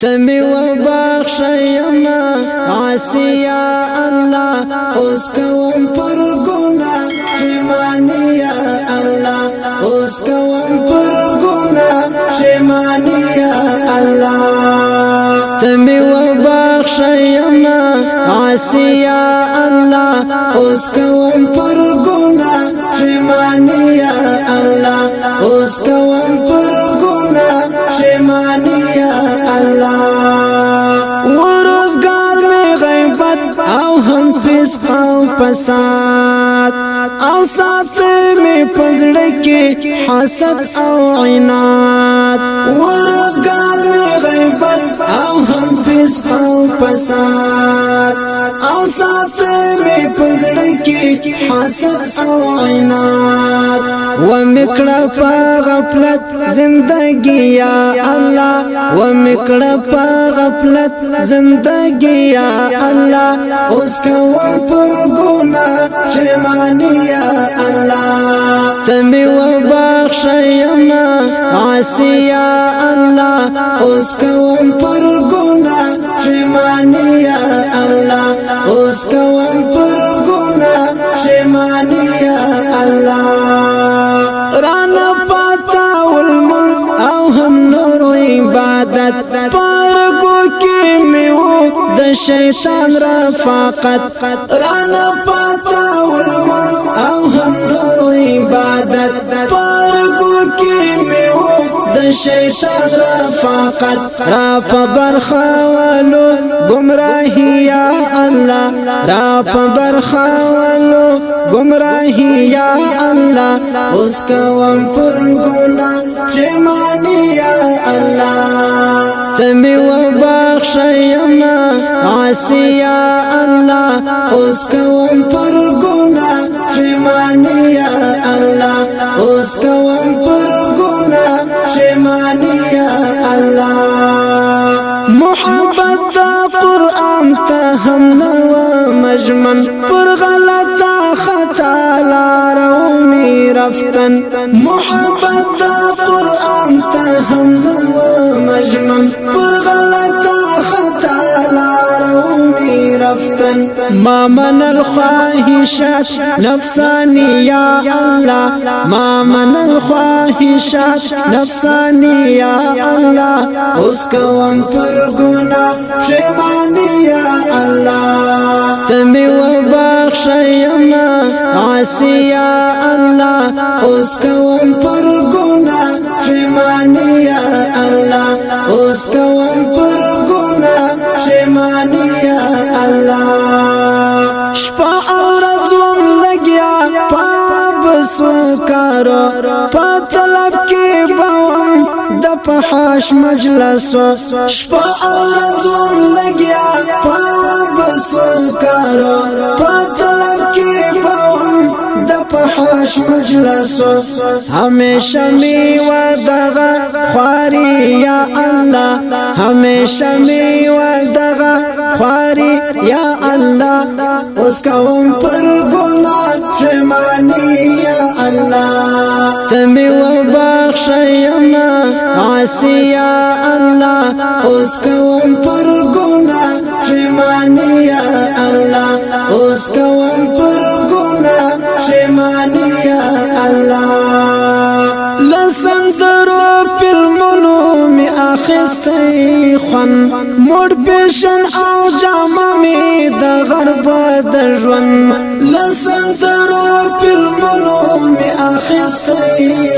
تمی و بخشیما عاصیا الله اوس کوم پر ګنا شمانیا الله اوس کوم پر ګنا شمانیا الله تمی و بخشیما عاصیا الله اوس کوم پر ګنا شمانیا الله اوس کوم پر ګنا شمانیا ورزگار میں غیبت او هم فسق او فساد او ساتھ میں پزڑکی حسد او عناد ورزگار میں غیبت او هم فسق او فساد او ساتھ میں پزڑکی حسد او عناد ومکڑا پا غفلت زندگی یا اللہ ومکڑا پا غفلت زندگی یا اللہ اس کا پر گناہ شمانی یا اللہ تمی و بخشیما عاصی یا اللہ اس کا پر گناہ شمانی یا اللہ اس کا پر گناہ شمانی یا اللہ رانا پاتا والمنز او هم نور عبادت پارگو کی میو د شیطان رفاقت رانا پاتا والمنز او هم نور عبادت پارگو کی میو د شیطان رفاقت را پا برخوالو گمراہی یا اللہ را پا برخوالو گمراہی یا اللہ اس کا پر گناہ شمانی یا اللہ تمی و بخشیما عاصی یا اللہ اس کا پر گناہ شمانی یا اللہ اس کا پر گناہ شمانی یا اللہ محبت دا قرآن تا ہم نوا مجمن پر غلطا خطا لارومی رفتن محبت دا قرآن تا ہم نوا مجمن پر غلطا خطا لارومی رفتن ما من الخواہشات نفسانی یا اللہ ما من الخواہشات نفسانی یا اللہ اس کا پر گناہ شمانی یا اللہ تمی و بخشیما عاصی یا اللہ اس کا پر گناہ شمانی یا اللہ اس کا پر گناہ شمانی یا اللہ شپا عورت وم لگیا پاب سوکارو پا طلب کی باوم دپحاش مجلسو شپا عورت وم لگیا پاب سوکارو پا طلب کی باوم دپحاش مجلسو ہمیشہ می ودغا خواری یا اللہ ہمیشہ می ودغا خواری یا اللہ اس کا پر گناہ شمانی یا اللہ تمی و بخشیما عاصی یا اللہ اس کا پر گناہ شمانی یا اللہ اس کا پر گناہ شمانی یا اللہ لسنزرو فلمونو می اخستی خون موڑ پیشن او جامع می د غرب د ژوند لسنزرو فلمونو می اخستی